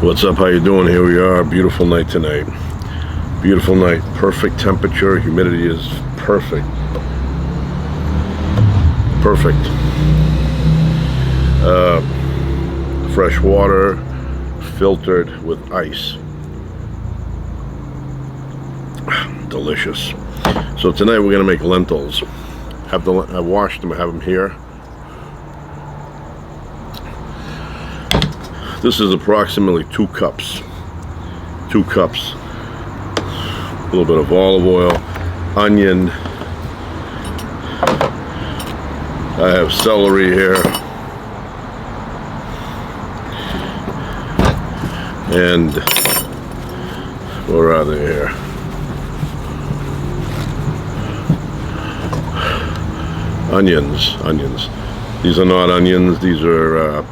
What's up? How you doing? Here we are. Beautiful night tonight. Beautiful night. Perfect temperature. Humidity is perfect. Perfect. Fresh water, filtered with ice. Delicious. So tonight we're gonna make lentils. I washed them. I have them here. This is approximately 2 cups. 2 cups. A little bit of olive oil, onion. I have celery here. And where are they here? Onions. These are not onions. These are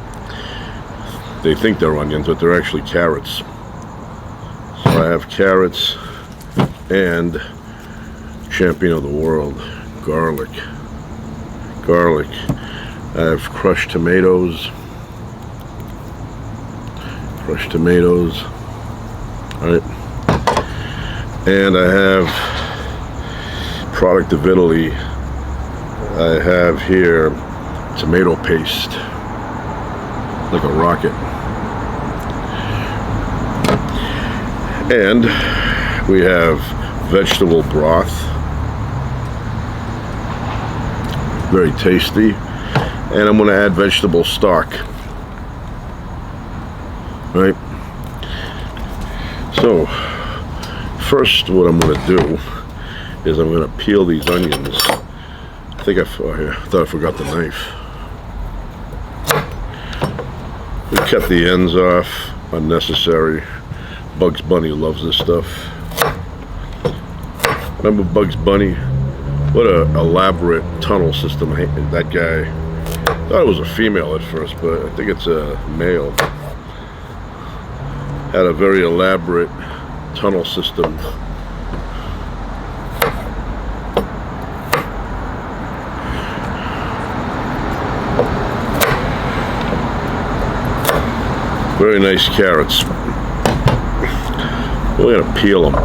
they think they're onions, but they're actually carrots. So I have carrots and champion of the world, garlic. I have crushed tomatoes. All right. And I have product of Italy. I have here tomato paste, like a rocket. And we have vegetable broth, very tasty. And I'm going to add vegetable stock. Right? So, first what I'm going to do is I'm going to peel these onions. I think I thought I forgot the knife. We cut the ends off, unnecessary. Bugs Bunny loves this stuff. Remember Bugs Bunny? What an elaborate tunnel system. That guy, I thought it was a female at first, but I think it's a male. Had a very elaborate tunnel system. Very nice carrots. We're gonna peel them.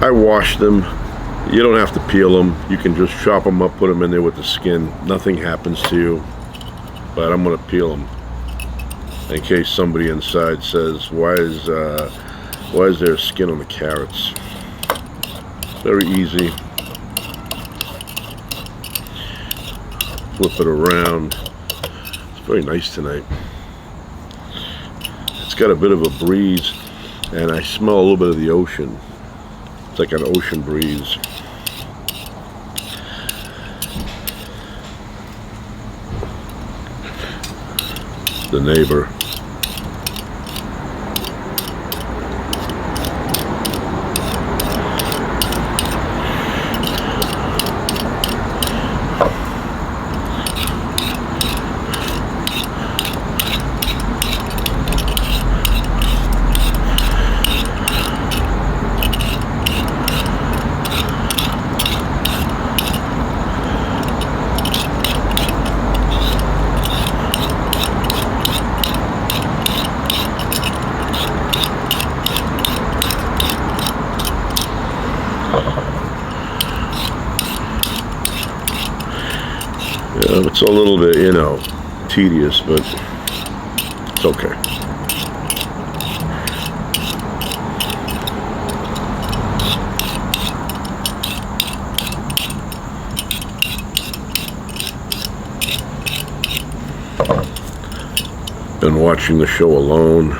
I washed them. You don't have to peel them. You can just chop them up, put them in there with the skin. Nothing happens to you. But I'm gonna peel them in case somebody inside says, "Why is there skin on the carrots?" Very easy. Flip it around. It's very nice tonight. It's got a bit of a breeze, and I smell a little bit of the ocean. It's like an ocean breeze. The neighbor. It's a little bit, tedious, but it's okay. Been watching the show alone.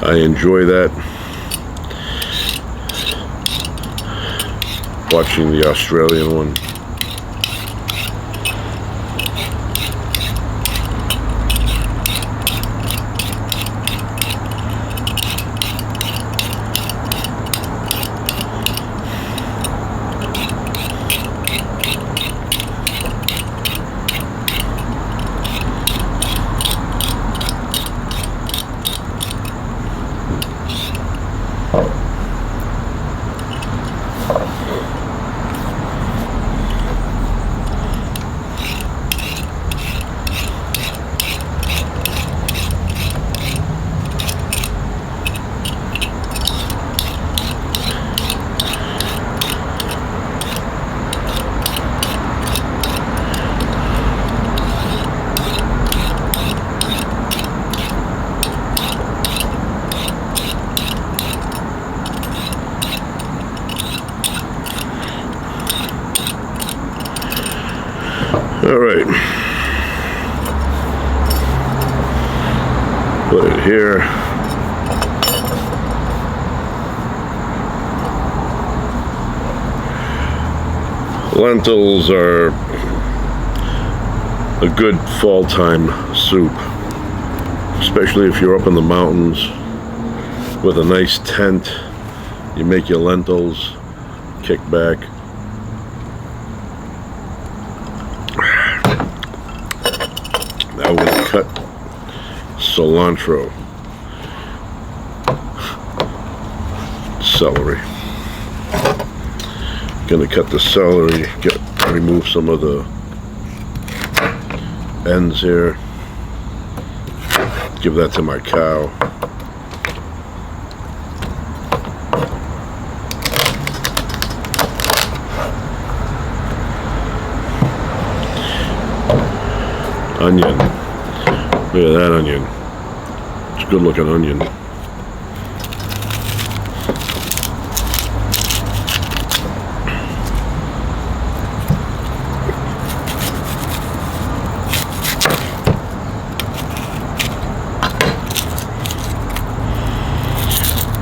I enjoy that. Watching the Australian one. All right. Put it here. Lentils are a good fall time soup, especially if you're up in the mountains with a nice tent. You make your lentils, kick back. Now we're going to cut cilantro, celery. Going to cut the celery, remove some of the ends here. Give that to my cow. Onion. Look at that onion. It's a good looking onion.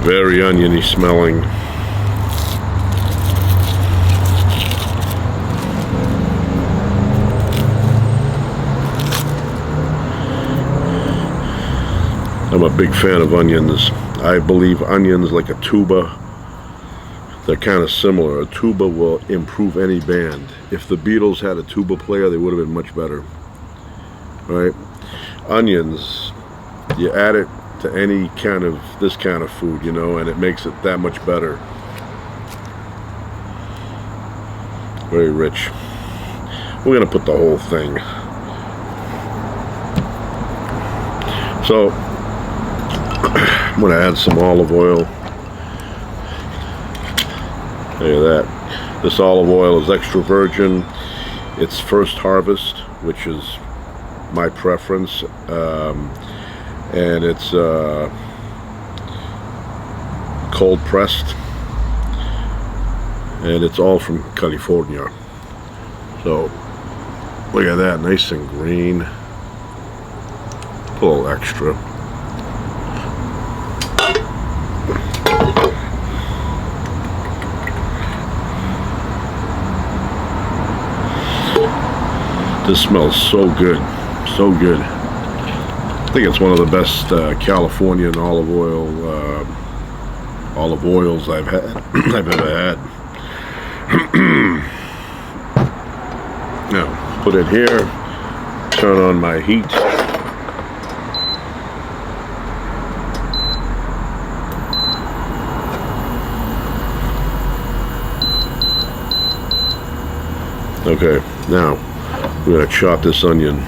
Very oniony smelling. I'm a big fan of onions. I believe onions, like a tuba, they're kind of similar. A tuba will improve any band. If the Beatles had a tuba player, they would have been much better. Right? Onions, you add it to any kind of, this kind of food, you know, and it makes it that much better. Very rich. We're gonna put the whole thing. So I'm gonna add some olive oil. Look at that. This olive oil is extra virgin. It's first harvest, which is my preference. And it's cold pressed, and it's all from California. So look at that, nice and green. Put a little extra. This smells so good, so good. I think it's one of the best Californian olive oils I've ever had. Now put it here. Turn on my heat. Okay, now we're going to chop this onion.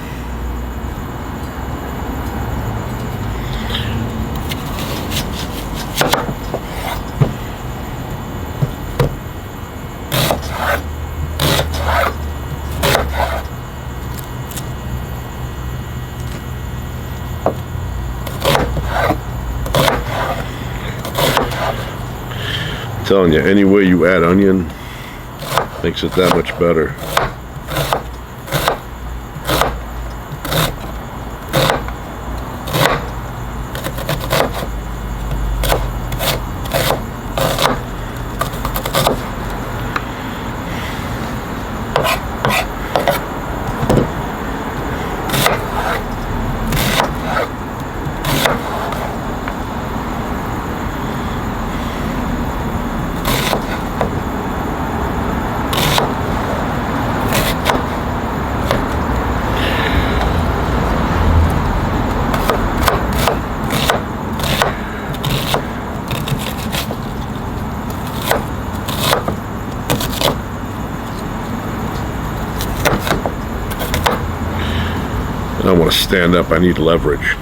I'm telling you, any way you add onion makes it that much better. I want to stand up, I need leverage.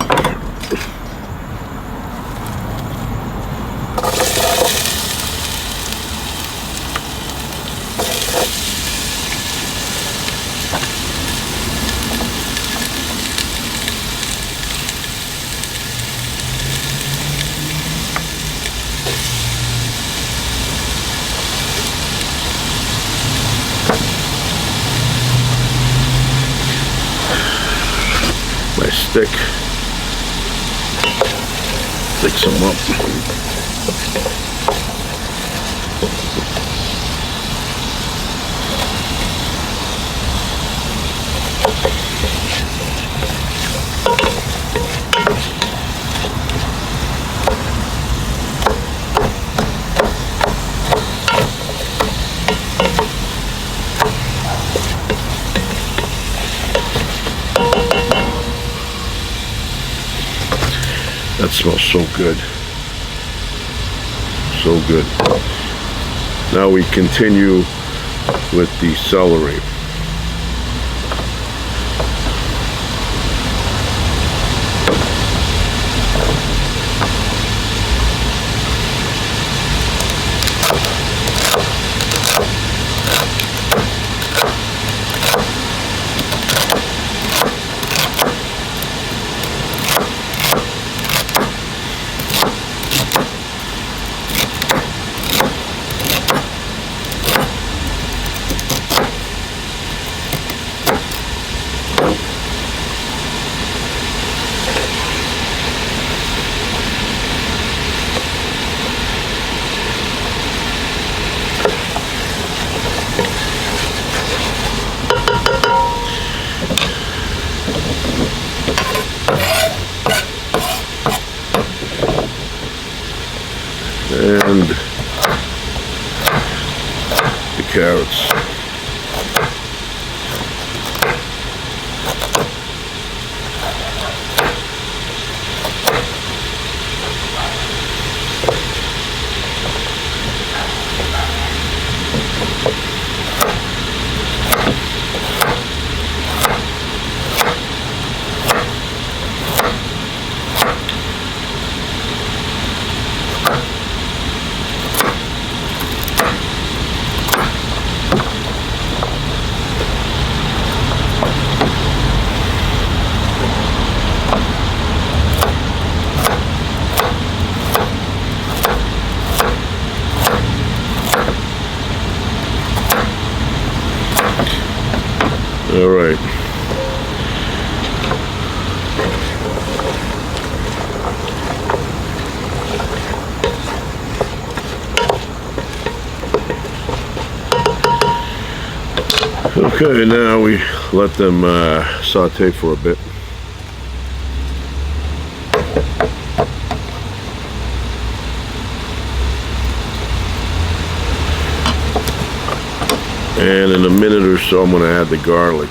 stick. Stick some up. That smells so good. So good. Now we continue with the celery. And the carrots. All right. Okay, now we let them saute for a bit. And in a minute or so, I'm going to add the garlic.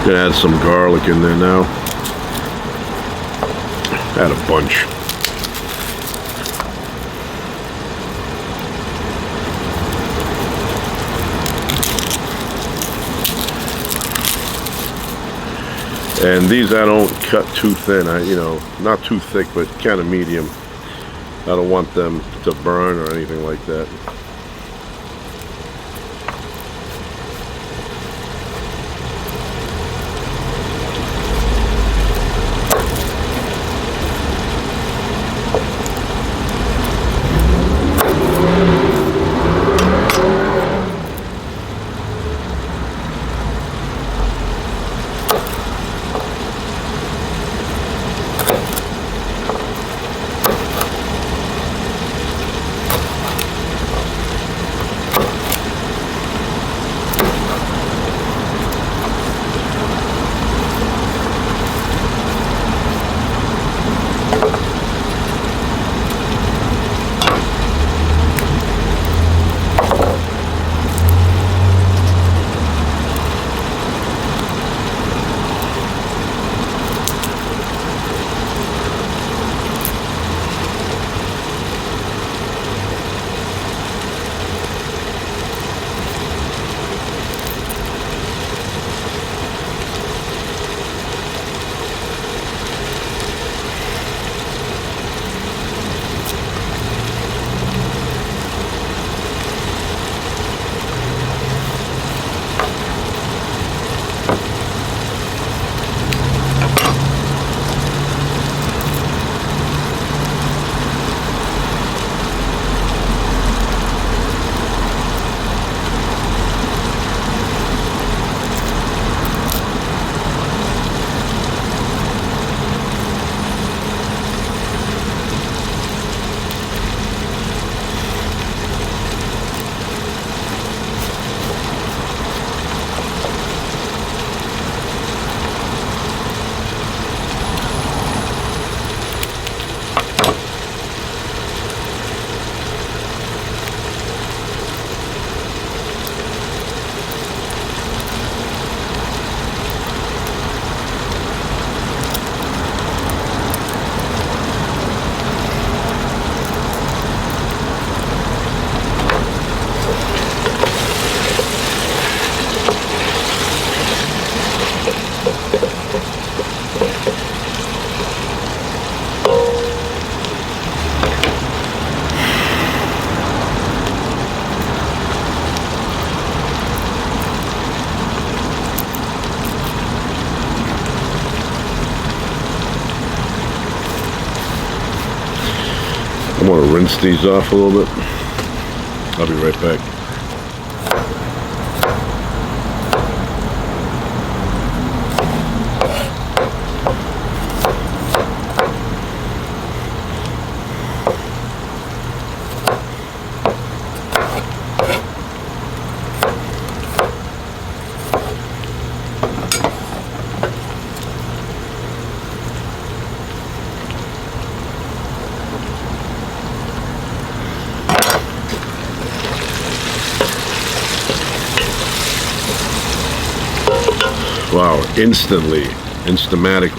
Gonna add some garlic in there now. Add a bunch. And these I don't cut too thin. Not too thick, but kind of medium. I don't want them to burn or anything like that. want to rinse these off a little bit. I'll be right back. Wow, instantly,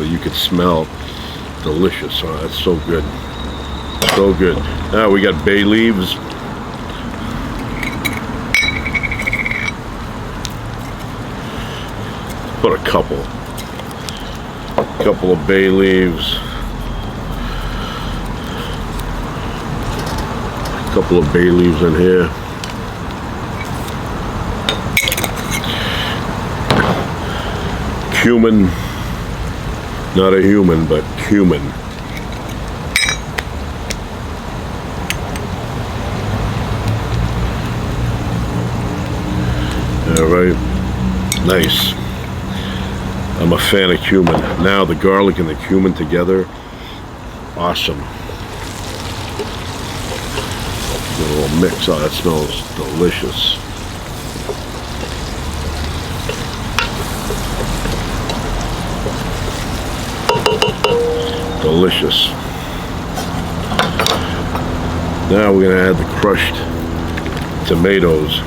you could smell delicious. Oh, that's so good. So good. Now we got bay leaves. Put a couple of bay leaves. A couple of bay leaves in here. Cumin, not a human, but cumin. All right, nice. I'm a fan of cumin. Now the garlic and the cumin together, awesome. A little mix. Oh, that smells delicious. Delicious. Now we're going to add the crushed tomatoes.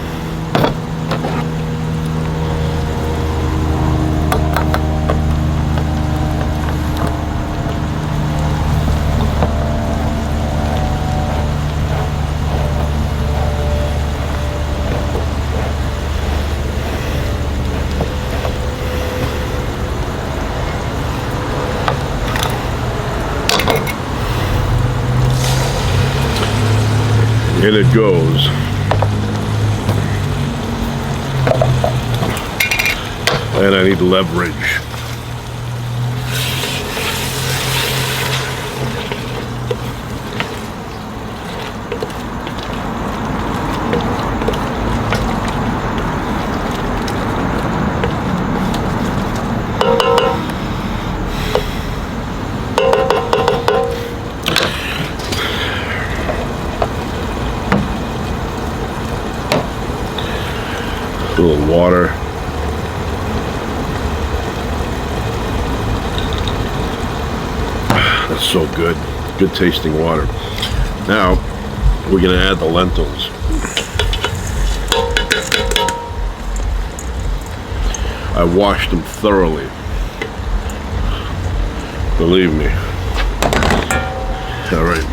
In it goes. And I need leverage. A little water. That's so good. Good tasting water. Now we're going to add the lentils. I washed them thoroughly. Believe me. All right.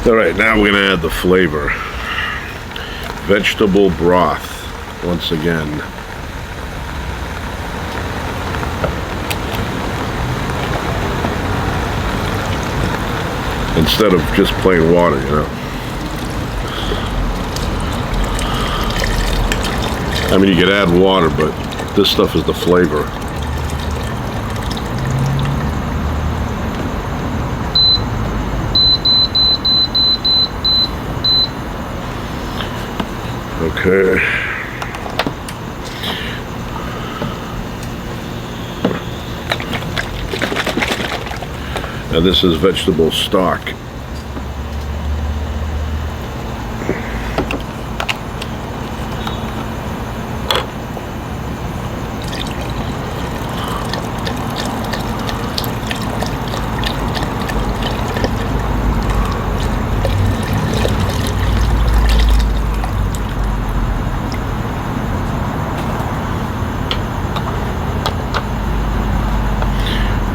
All right, now we're going to add the flavor. Vegetable broth, once again. Instead of just plain water, you know. I mean, you could add water, but this stuff is the flavor. Okay. And this is vegetable stock.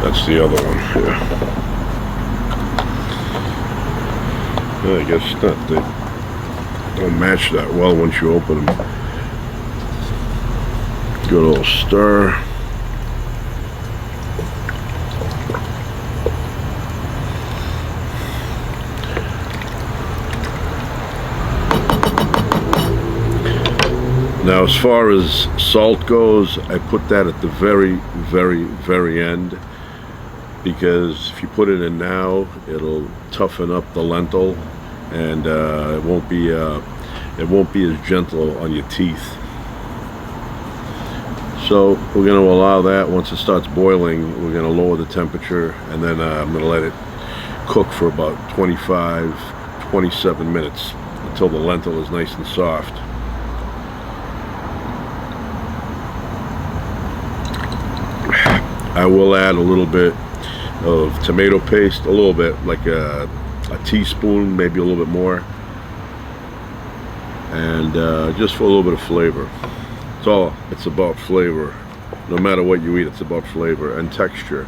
That's the other one, yeah. I guess not. They don't match that well once you open them. Give it a little stir. Now, as far as salt goes, I put that at the very, very, very end, because if you put it in now, it'll toughen up the lentil, and it won't be as gentle on your teeth. So we're going to allow that. Once it starts boiling, we're going to lower the temperature, and then I'm going to let it cook for about 25-27 minutes until the lentil is nice and soft. I will add a little bit of tomato paste, a little bit, like a teaspoon, maybe a little bit more, and just for a little bit of flavor. It's about flavor. No matter what you eat, it's about flavor and texture.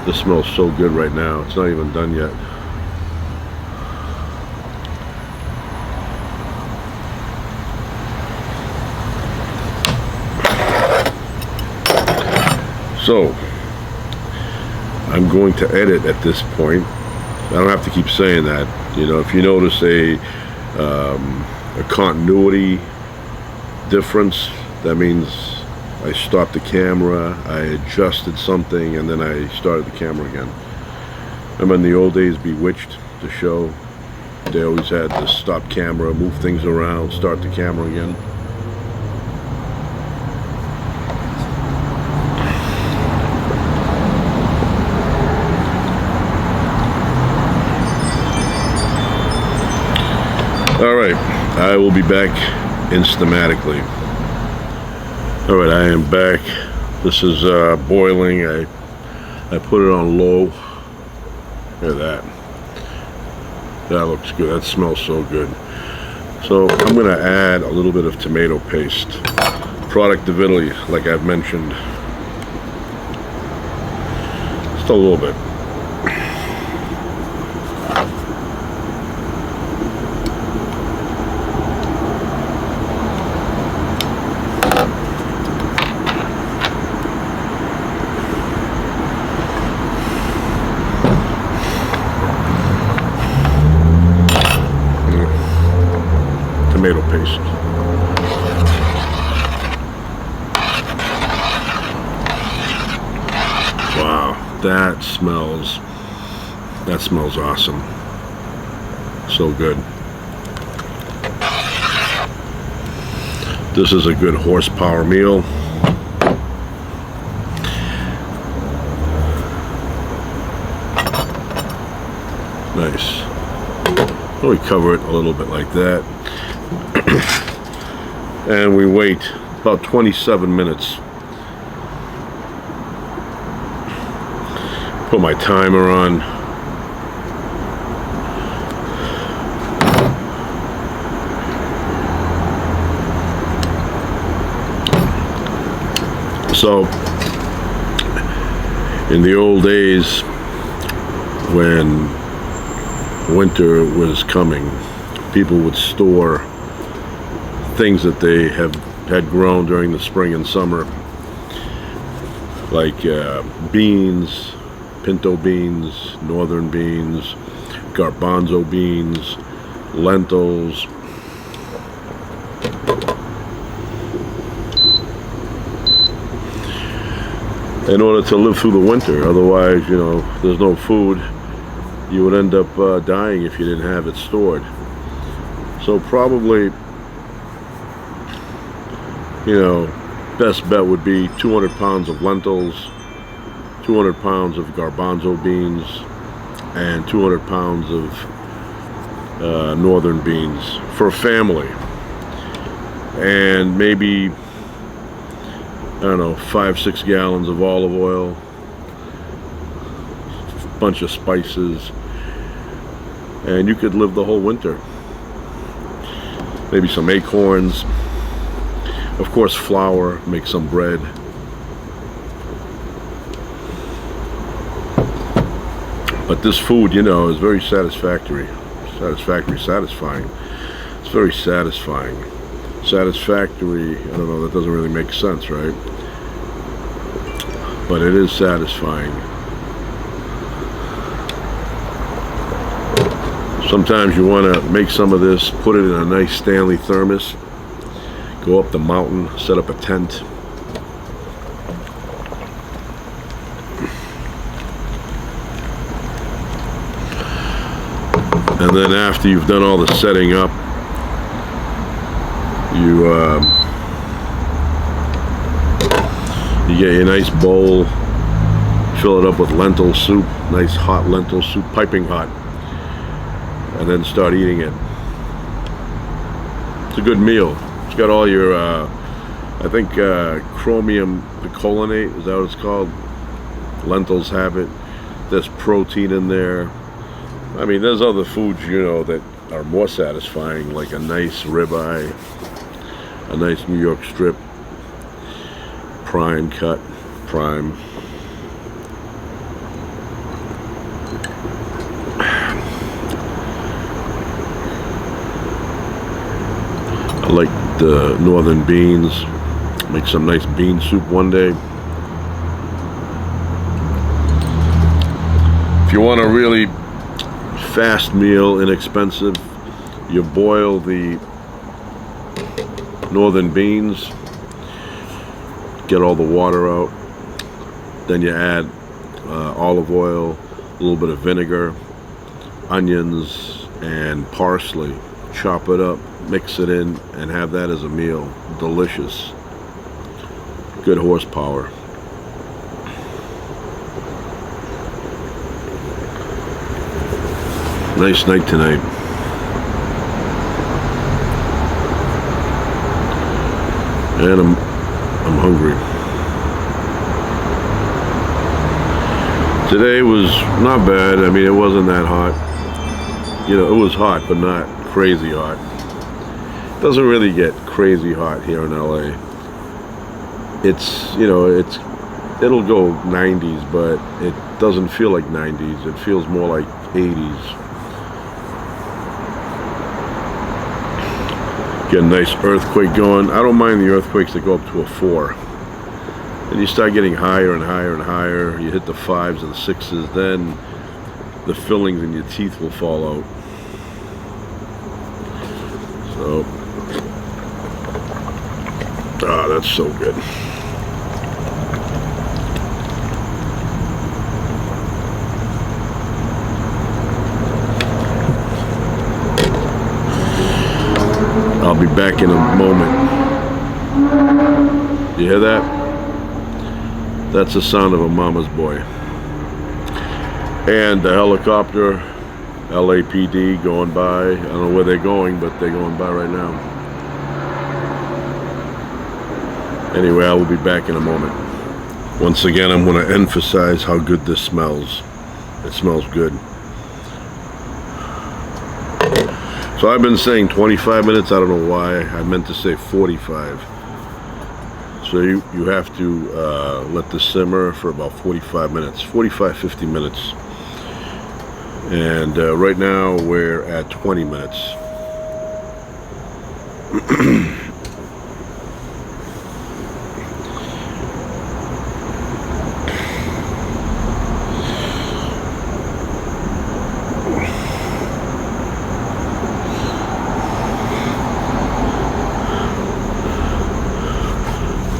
This smells so good right now. It's not even done yet. So, I'm going to edit at this point. I don't have to keep saying that. You know, if you notice a continuity difference, that means I stopped the camera, I adjusted something, and then I started the camera again. Remember in the old days, Bewitched, the show, they always had to stop camera, move things around, start the camera again. Alright, I will be back instamatically. Alright, I am back. This is boiling. I put it on low. Look at that. That looks good. That smells so good. So I'm going to add a little bit of tomato paste. Product of Italy, like I've mentioned. Just a little bit. Tomato paste. Wow, that smells awesome. So good. This is a good horsepower meal. Nice. We cover it a little bit like that. And we wait about 27 minutes. Put my timer on. So, in the old days, when winter was coming, people would store things that they had grown during the spring and summer, like beans, pinto beans, northern beans, garbanzo beans, lentils, in order to live through the winter. Otherwise, you know, there's no food. You would end up dying if you didn't have it stored. So probably, you know, best bet would be 200 pounds of lentils, 200 pounds of garbanzo beans, and 200 pounds of northern beans for a family. And maybe, I don't know, 5-6 gallons of olive oil, a bunch of spices, and you could live the whole winter. Maybe some acorns, of course flour, make some bread. But this food, you know, is very satisfying. It's very satisfying. Satisfactory, I don't know, that doesn't really make sense, right? But it is satisfying. Sometimes you want to make some of this, put it in a nice Stanley thermos, go up the mountain, set up a tent. And then after you've done all the setting up, you get your nice bowl, fill it up with lentil soup, nice hot lentil soup, piping hot, and then start eating it. It's a good meal. It's got all your, I think, chromium picolinate, is that what it's called? Lentils have it. There's protein in there. I mean, there's other foods, you know, that are more satisfying, like a nice ribeye, a nice New York strip, prime cut, prime. I like the northern beans. Make some nice bean soup one day. If you want a really fast meal, inexpensive, you boil the northern beans, get all the water out, then you add olive oil, a little bit of vinegar, onions, and parsley. Chop it up, mix it in, and have that as a meal. Delicious. Good horsepower. Nice night tonight. And I'm hungry. Today was not bad. I mean, it wasn't that hot. You know, it was hot, but not crazy hot. It doesn't really get crazy hot here in LA. It's, you know, it'll go 90s, but it doesn't feel like 90s. It feels more like 80s. Get a nice earthquake going. I don't mind the earthquakes that go up to a 4. And you start getting higher and higher and higher. You hit the 5s and 6s, then the fillings in your teeth will fall out. So, that's so good. I'll be back in a moment. You hear that? That's the sound of a mama's boy. And the helicopter, LAPD, going by. I don't know where they're going, but they're going by right now. Anyway, I will be back in a moment. Once again, I'm going to emphasize how good this smells. It smells good. So I've been saying 25 minutes. I don't know why. I meant to say 45. So you have to let this simmer for about 45 minutes, 45, 50 minutes. And right now we're at 20 minutes.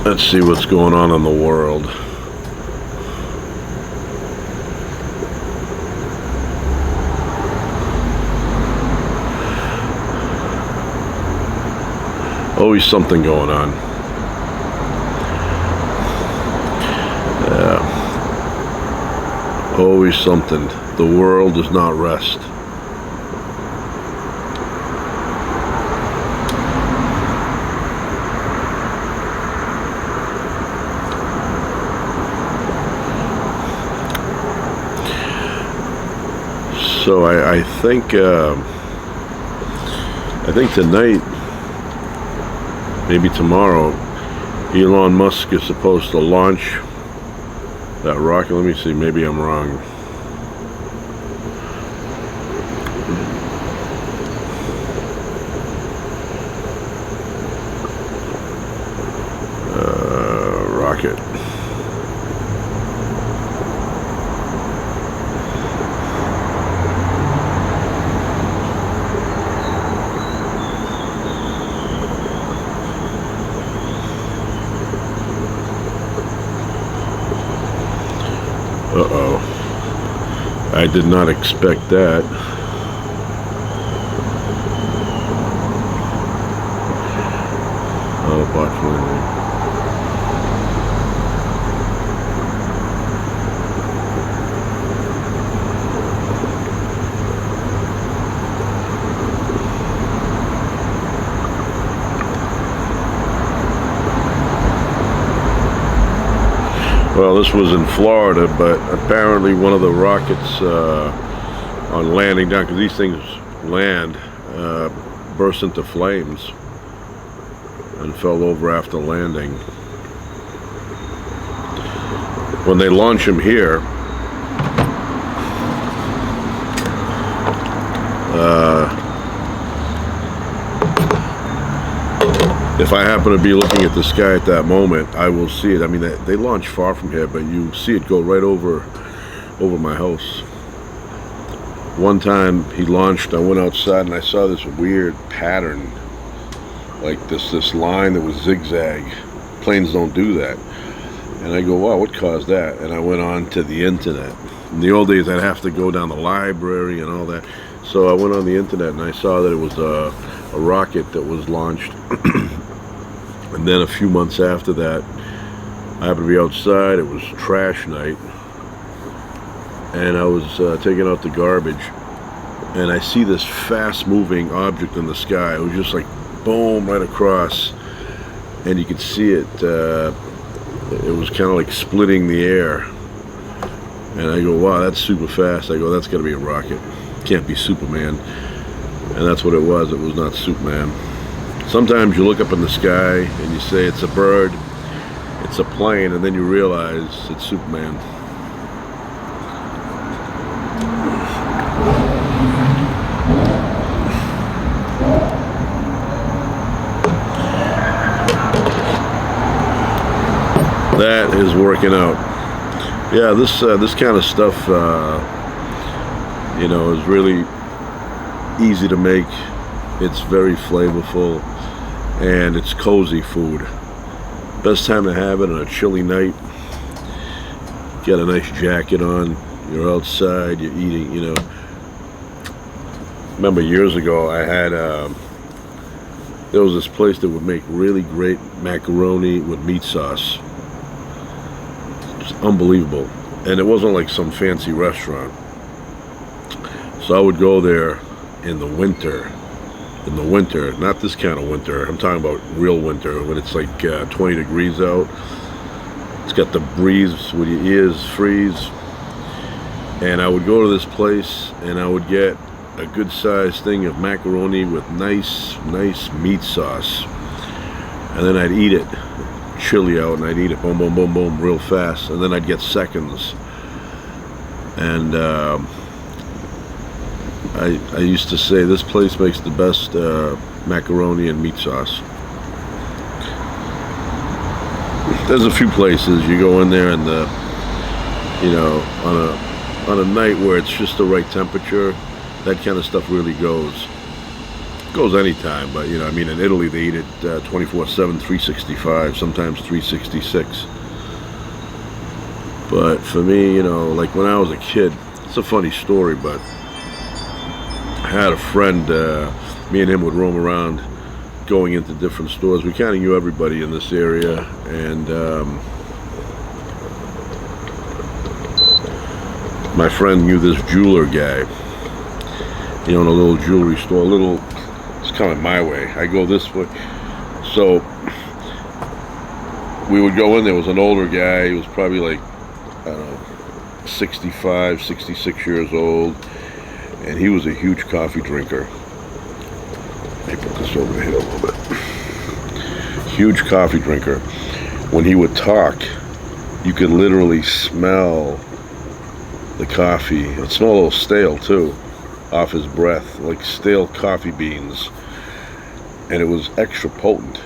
Let's see what's going on in the world. Always something going on. Yeah. Always something. The world does not rest. So I think tonight, maybe tomorrow, Elon Musk is supposed to launch that rocket. Let me see, maybe I'm wrong. Rocket. So I did not expect that. Botch landing. Well, this was in Florida, but apparently one of the rockets on landing down, because these things land, burst into flames and fell over after landing. When they launch them here, if I happen to be looking at the sky at that moment, I will see it. I mean, they launch far from here, but you see it go right over my house. One time he launched, I went outside and I saw this weird pattern, like this line that was zigzag. Planes don't do that. And I go, wow, what caused that? And I went on to the internet. In the old days, I'd have to go down the library and all that. So I went on the internet and I saw that it was a rocket that was launched. And then a few months after that, I happened to be outside. It was trash night. And I was taking out the garbage. And I see this fast-moving object in the sky. It was just like, boom, right across. And you could see it. It was kind of like splitting the air. And I go, wow, that's super fast. I go, that's got to be a rocket. Can't be Superman. And that's what it was. It was not Superman. Sometimes you look up in the sky and you say it's a bird, it's a plane, and then you realize it's Superman. That is working out. Yeah, this kind of stuff, you know, is really easy to make. It's very flavorful, and it's cozy food. Best time to have it on a chilly night. Get a nice jacket on. You're outside. You're eating. You know. Remember years ago, I had there was this place that would make really great macaroni with meat sauce. It's unbelievable, and it wasn't like some fancy restaurant. So I would go there in the winter. In the winter, not this kind of winter. I'm talking about real winter when it's like 20 degrees out. It's got the breeze where your ears freeze. And I would go to this place and I would get a good sized thing of macaroni with nice meat sauce. And then I'd eat it, chilly out, and I'd eat it boom, boom, boom, boom, real fast. And then I'd get seconds. And I used to say this place makes the best macaroni and meat sauce. There's a few places you go in there and you know, on a night where it's just the right temperature, that kind of stuff really goes anytime. But you know, I mean, in Italy they eat it 24/7, 365, sometimes 366. But for me, you know, like when I was a kid, it's a funny story, but I had a friend, me and him would roam around going into different stores. We kind of knew everybody in this area, and my friend knew this jeweler guy, you know, in a little jewelry store. It's coming my way. I go this way. So we would go in. There was an older guy. He was probably like, I don't know, 65, 66 years old. And he was a huge coffee drinker. Let me put this over here a little bit. Huge coffee drinker. When he would talk, you could literally smell the coffee. It smelled a little stale too, off his breath, like stale coffee beans. And it was extra potent.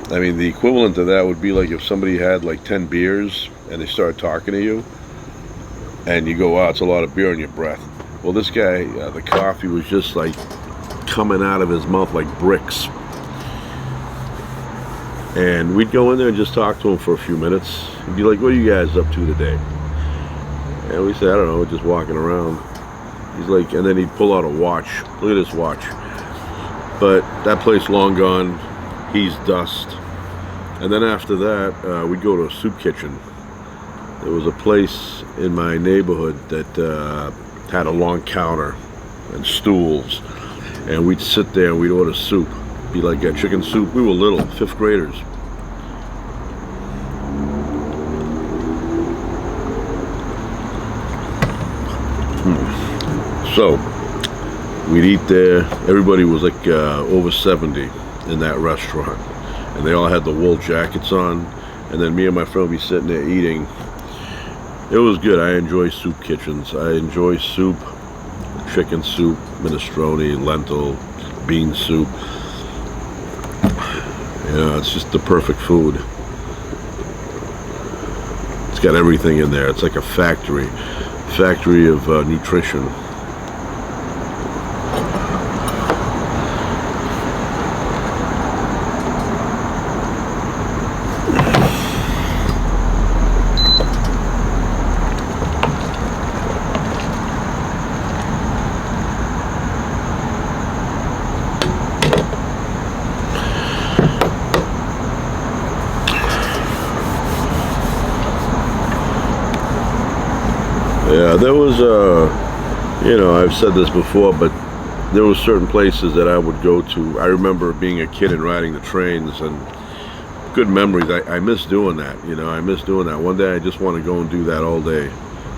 I mean, the equivalent to that would be like if somebody had like 10 beers and they started talking to you, and you go, wow, it's a lot of beer in your breath. Well, this guy, the coffee was just like coming out of his mouth like bricks. And we'd go in there and just talk to him for a few minutes. He'd be like, what are you guys up to today? And we said, I don't know, just walking around. He's like, and then he'd pull out a watch. Look at this watch. But that place long gone. He's dust. And then after that, we'd go to a soup kitchen. There was a place in my neighborhood that had a long counter and stools. And we'd sit there and we'd order soup. Be like a chicken soup. We were little, 5th graders. So we'd eat there. Everybody was like over 70 in that restaurant, and they all had the wool jackets on. And then me and my friend would be sitting there eating. It was good. I enjoy soup kitchens. I enjoy soup, chicken soup, minestrone, lentil, bean soup. You know, it's just the perfect food. It's got everything in there. It's like a factory of nutrition. Yeah, there was, you know, I've said this before, but there were certain places that I would go to. I remember being a kid and riding the trains, and good memories. I miss doing that, you know, I miss doing that. One day I just want to go and do that all day,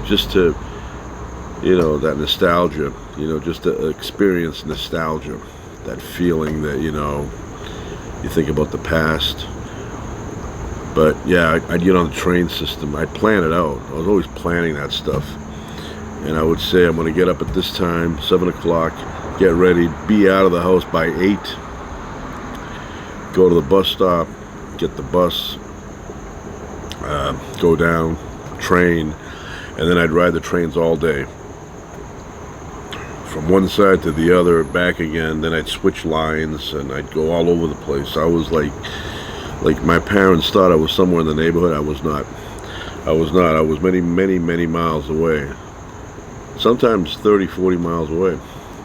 just to, you know, that nostalgia, you know, just to experience nostalgia, that feeling that, you know, you think about the past. But yeah, I'd get on the train system. I'd plan it out. I was always planning that stuff. And I would say, I'm going to get up at this time, 7 o'clock, get ready, be out of the house by 8, go to the bus stop, get the bus, go down, train, and then I'd ride the trains all day. From one side to the other, back again, then I'd switch lines, and I'd go all over the place. I was like my parents thought I was somewhere in the neighborhood. I was not. I was many, many, many miles away. Sometimes 30, 40 miles away.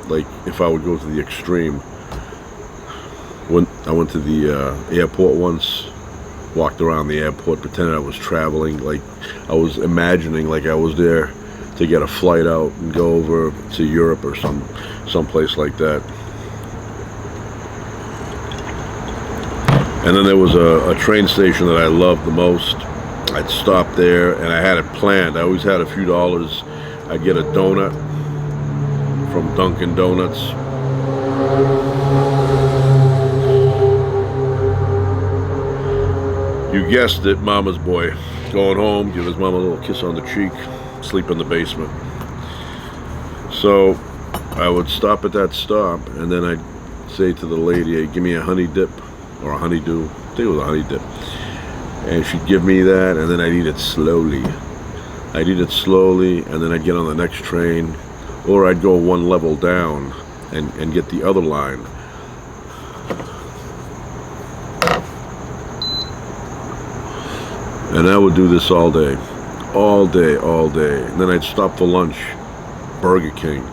Like if I would go to the extreme. When I went to the airport once, walked around the airport, pretended I was traveling. Like I was imagining like I was there to get a flight out and go over to Europe or some place like that. And then there was a train station that I loved the most. I'd stop there, and I had it planned. I always had a few dollars. I'd get a donut from Dunkin' Donuts. You guessed it, mama's boy. Going home, give his mom a little kiss on the cheek, sleep in the basement. So I would stop at that stop, and then I'd say to the lady, hey, give me a honey dip. Or a honeydew. I think it was a honey dip. And she'd give me that, and then I'd eat it slowly. I'd eat it slowly, and then I'd get on the next train, or I'd go one level down and get the other line. And I would do this all day. All day, all day. And then I'd stop for lunch. Burger King.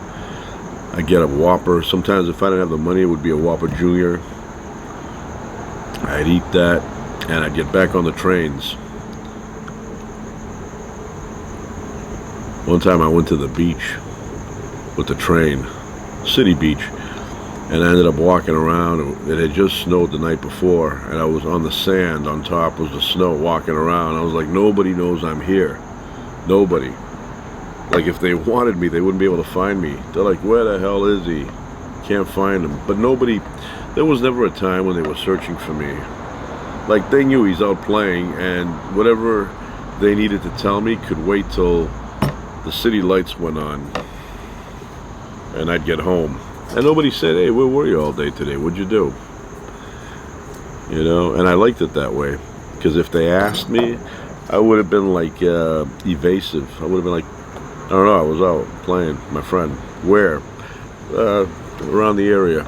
I'd get a Whopper. Sometimes if I didn't have the money, it would be a Whopper Jr. I'd eat that, and I'd get back on the trains. One time I went to the beach with the train, City Beach, and I ended up walking around. It had just snowed the night before, and I was on the sand. On top was the snow, walking around. I was like, nobody knows I'm here. Nobody. Like, if they wanted me, they wouldn't be able to find me. They're like, where the hell is he? Can't find him. But nobody... There was never a time when they were searching for me. Like, they knew he's out playing, and whatever they needed to tell me could wait till the city lights went on, and I'd get home. And nobody said, hey, where were you all day today? What'd you do? You know, and I liked it that way. Because if they asked me, I would have been, like, evasive. I would have been like, I don't know, I was out playing, my friend. Where? Around the area.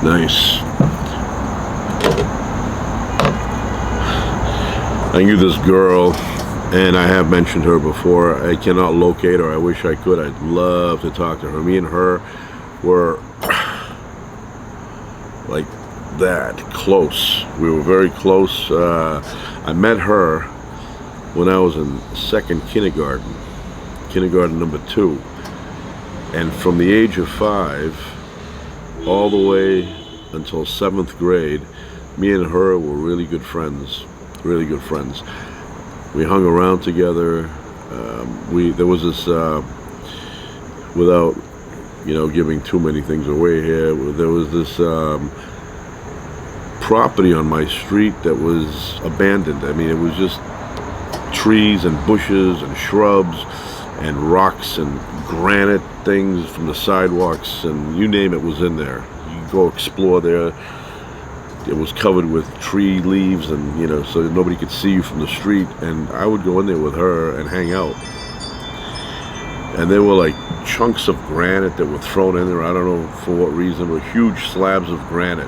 Nice. I knew this girl, and I have mentioned her before. I cannot locate her. I wish I could. I'd love to talk to her. Me and her were like that close. We were very close. I met her when I was in second kindergarten number 2, and from the age of 5 all the way until 7th grade, me and her were really good friends. Really good friends. We hung around together. There was this, without giving too many things away here, there was this property on my street that was abandoned. I mean, it was just trees and bushes and shrubs and rocks and granite things from the sidewalks, and you name it was in there. You go explore there. It was covered with tree leaves, and so nobody could see you from the street. And I would go in there with her and hang out. And there were like chunks of granite that were thrown in there. I don't know for what reason, but huge slabs of granite.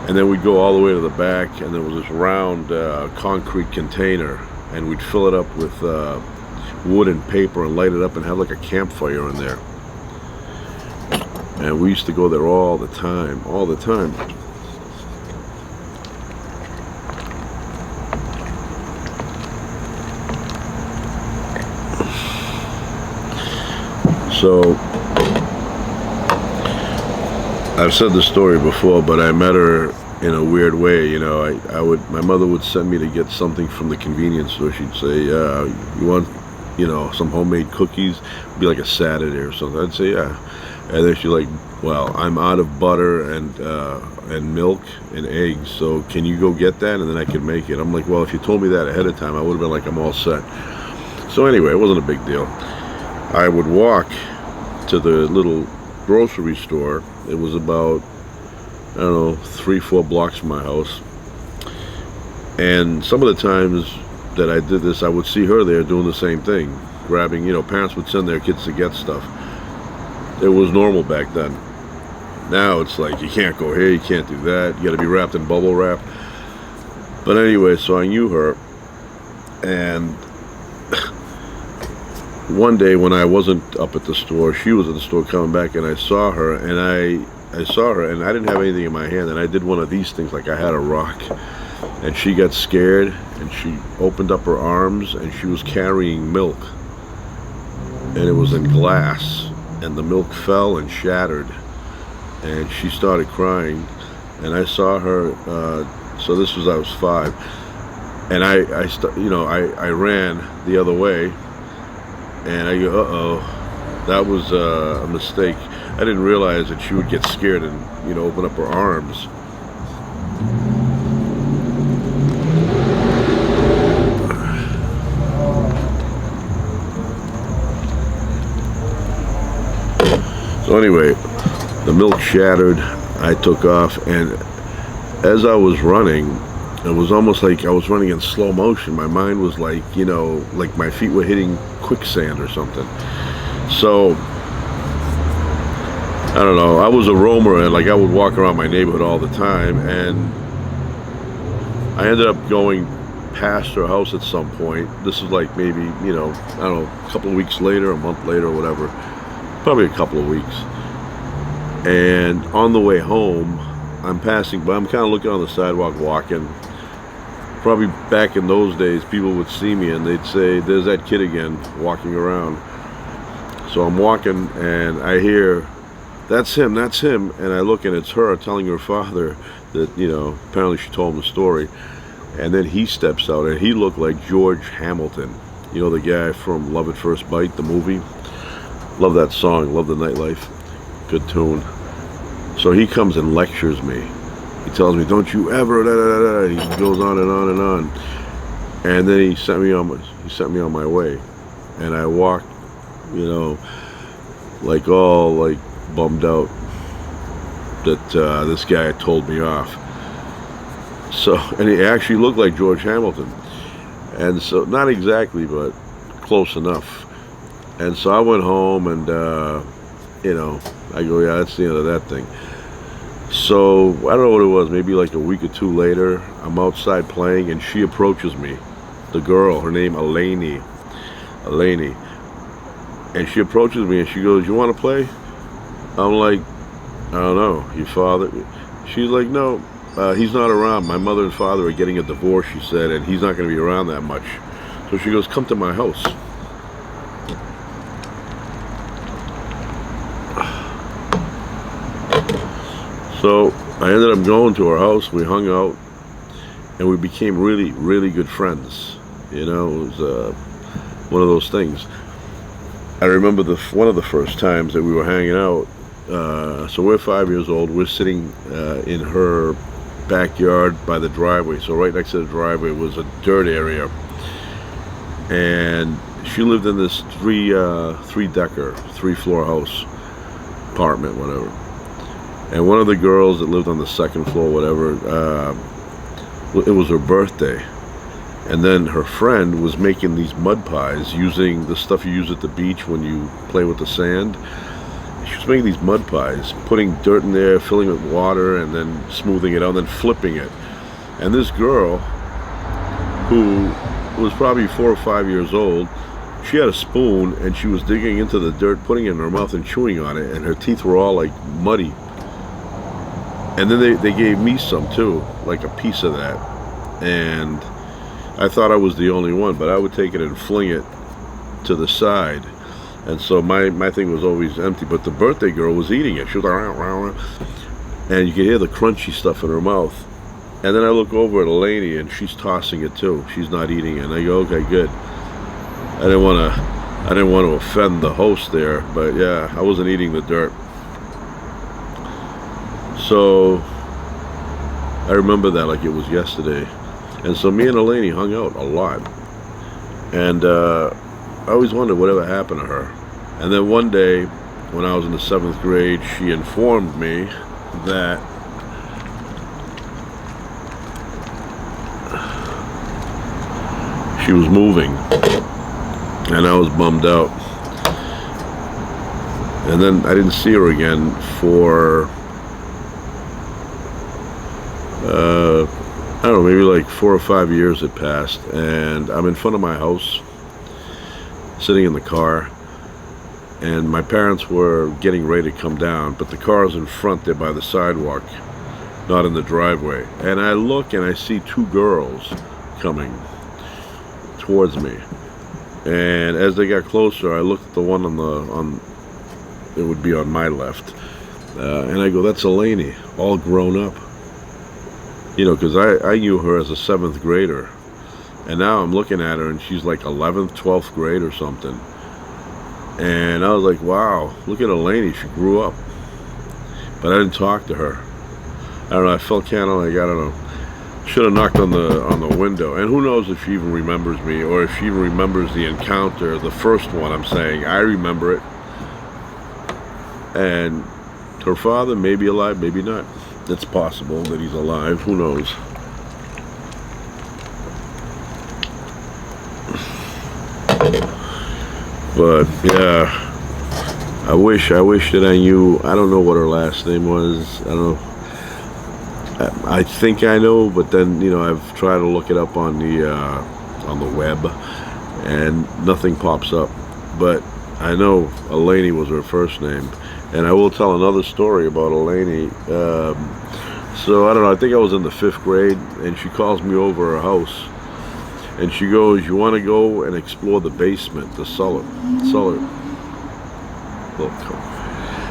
And then we'd go all the way to the back, and there was this round concrete container, and we'd fill it up with wood and paper and light it up and have like a campfire in there. And we used to go there all the time. So I've said this story before, but I met her in a weird way. My mother would send me to get something from the convenience store. She'd say, you want some homemade cookies? It'd be like a Saturday or something. I'd say, yeah. And then she's like, well, I'm out of butter and milk and eggs, so can you go get that and then I can make it? I'm like, well, if you told me that ahead of time, I would have been like, I'm all set. So anyway, it wasn't a big deal. I would walk to the little grocery store. It was about, I don't know, 3-4 blocks from my house. And some of the times that I did this, I would see her there doing the same thing, grabbing, parents would send their kids to get stuff. It was normal back then. Now it's like, you can't go here, you can't do that, you gotta be wrapped in bubble wrap. But anyway, so I knew her, and one day when I wasn't up at the store, she was at the store coming back, and I saw her, and I saw her, and I didn't have anything in my hand, and I did one of these things, like I had a rock, and she got scared, and she opened up her arms, and she was carrying milk, and it was in glass, and the milk fell and shattered, and she started crying, and I saw her. So this was, I was 5, and I ran the other way, and I go, uh-oh, that was a mistake. I didn't realize that she would get scared and open up her arms. So anyway, the milk shattered, I took off, and as I was running, it was almost like I was running in slow motion. My mind was like, like my feet were hitting quicksand or something. So, I don't know, I was a roamer, and like I would walk around my neighborhood all the time, and I ended up going past her house at some point. This was like maybe, I don't know, a couple of weeks later, a month later, or whatever. Probably a couple of weeks. And on the way home, I'm passing by, I'm kind of looking on the sidewalk walking. Probably back in those days, people would see me and they'd say, there's that kid again walking around. So I'm walking and I hear, that's him, and I look and it's her telling her father that, apparently she told him the story. And then he steps out and he looked like George Hamilton, the guy from Love at First Bite, the movie. Love that song, love the nightlife, good tune. So he comes and lectures me. He tells me, don't you ever, da, da, da, da. He goes on and on and on. And then he sent me on my way. And I walked, like all like bummed out that this guy had told me off. So, and he actually looked like George Hamilton. And so, not exactly, but close enough. And so I went home and, I go, yeah, that's the end of that thing. So I don't know what it was, maybe like a week or two later, I'm outside playing and she approaches me. The girl, her name Eleni. And she approaches me and she goes, "You want to play?" I'm like, "I don't know, your father?" She's like, "No, he's not around. My mother and father are getting a divorce," she said, "and he's not going to be around that much." So she goes, "Come to my house." So I ended up going to her house. We hung out, and we became really, really good friends. You know, it was one of those things. I remember one of the first times that we were hanging out. So we're 5 years old. We're sitting in her backyard by the driveway. So right next to the driveway was a dirt area, and she lived in this three-decker, three-floor house, apartment, whatever. And one of the girls that lived on the second floor, whatever, it was her birthday. And then her friend was making these mud pies using the stuff you use at the beach when you play with the sand. She was making these mud pies, putting dirt in there, filling it with water, and then smoothing it out, and then flipping it. And this girl, who was probably 4 or 5 years old, she had a spoon, and she was digging into the dirt, putting it in her mouth and chewing on it, and her teeth were all like muddy. And then they gave me some too, like a piece of that. And I thought I was the only one, but I would take it and fling it to the side. And so my thing was always empty, but the birthday girl was eating it. She was like, "Rah, rah, rah." And you could hear the crunchy stuff in her mouth. And then I look over at Eleni, and she's tossing it too. She's not eating it. And I go, "Okay, good." I didn't want to offend the host there, but yeah, I wasn't eating the dirt. So I remember that like it was yesterday. And so me and Eleni hung out a lot. And I always wondered whatever happened to her. And then one day, when I was in the 7th grade, she informed me that she was moving. And I was bummed out. And then I didn't see her again for I don't know, maybe like 4 or 5 years had passed, and I'm in front of my house, sitting in the car, and my parents were getting ready to come down, but the car's in front there by the sidewalk, not in the driveway. And I look and I see 2 girls coming towards me. And as they got closer, I looked at the one it would be on my left, and I go, "That's Eleni, all grown up." You know, because I knew her as a 7th grader. And now I'm looking at her and she's like 11th, 12th grade or something. And I was like, wow, look at Eleni, she grew up. But I didn't talk to her. I don't know, I felt kind of like, I don't know, should have knocked on the window. And who knows if she even remembers me, or if she even remembers the encounter, the first one. I'm saying, I remember it. And her father may be alive, maybe not. It's possible that he's alive. Who knows? But yeah, I wish that I knew. I don't know what her last name was. I don't know. I think I know, but then I've tried to look it up on the web, and nothing pops up. But I know Eleni was her first name. And I will tell another story about Eleni. So I don't know, I think I was in the 5th grade, and she calls me over her house, and she goes, "You want to go and explore the basement, the cellar?"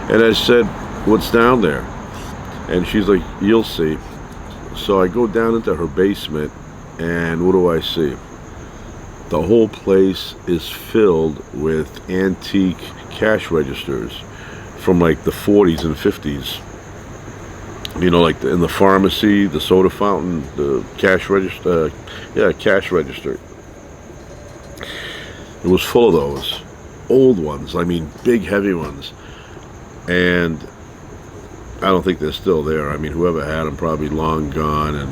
And I said, "What's down there?" And she's like, "You'll see." So I go down into her basement, and what do I see? The whole place is filled with antique cash registers from like the 40s and 50s. Like in the pharmacy, the soda fountain, the cash register, cash register. It was full of those old ones. I mean, big, heavy ones. And I don't think they're still there. I mean, whoever had them probably long gone and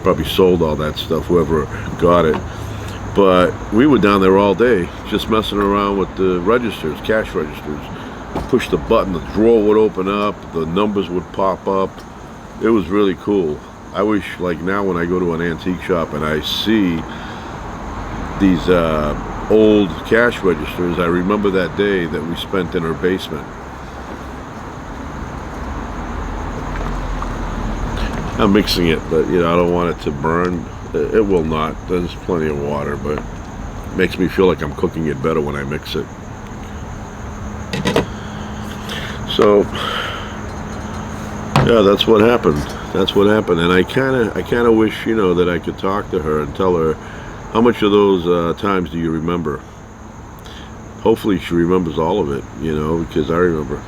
probably sold all that stuff, whoever got it. But we were down there all day, just messing around with the registers, cash registers. Push the button, the drawer would open up, the numbers would pop up, It was really cool. I wish, like now when I go to an antique shop and I see these old cash registers, I remember that day that we spent in her basement. I'm mixing it, but you know, I don't want it to burn. It will not. There's plenty of water, but it makes me feel like I'm cooking it better when I mix it. So, yeah, that's what happened. That's what happened, and I kind of wish, you know, that I could talk to her and tell her how much of those times do you remember. Hopefully, she remembers all of it, you know, because I remember.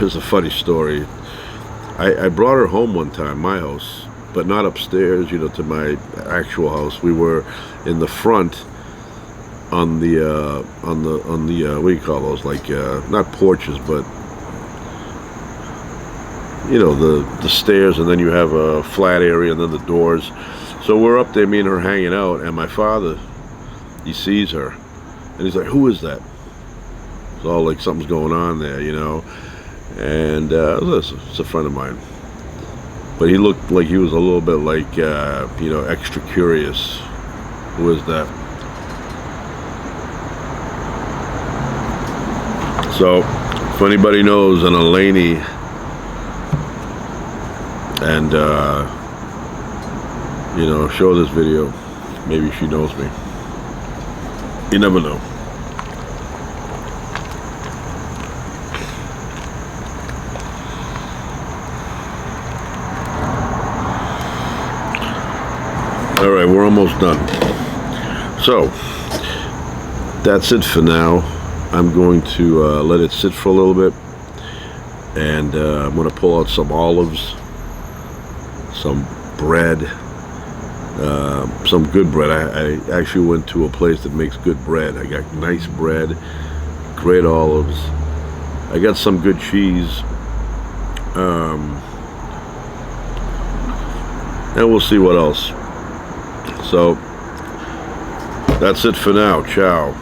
It's a funny story. I brought her home one time, my house, but not upstairs, you know, to my actual house. We were in the front on the what do you call those? Like not porches, but you know, the stairs, and then you have a flat area, and then the doors. So we're up there, me and her hanging out, and my father, he sees her, and he's like, "Who is that?" It's all like something's going on there, you know. And it's a friend of mine, but he looked like he was a little bit like you know, extra curious. Who is that? So if anybody knows an Elaney, and you know, show this video, maybe she knows me. You never know. All right, we're almost done. So that's it for now. I'm going to let it sit for a little bit, and I'm going to pull out some olives, some bread, some good bread. I actually went to a place that makes good bread. I got nice bread, great olives. I got some good cheese. And we'll see what else. So that's it for now. Ciao.